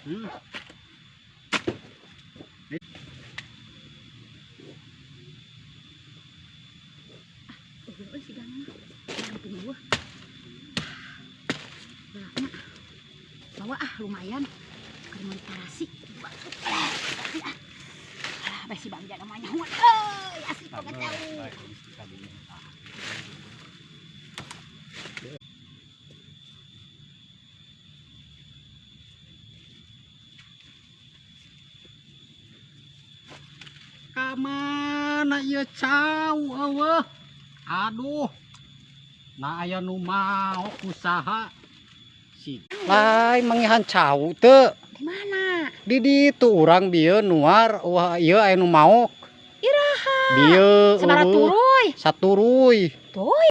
Hmm. Si Gana. Tunggu. Beratnya. Bawa lumayan. Karena tarasi. Besi bangja namanya. Asik banget tahu. Kamana ieu cau eueuh. Aduh. Na aya nu maok usaha. Si lain mangihan cau teu. Di mana? Di ditu urang bieu nuar wah ieu aya nu maok. Iraha. Bieu Sabaraha turuy. saturuy. Tuh.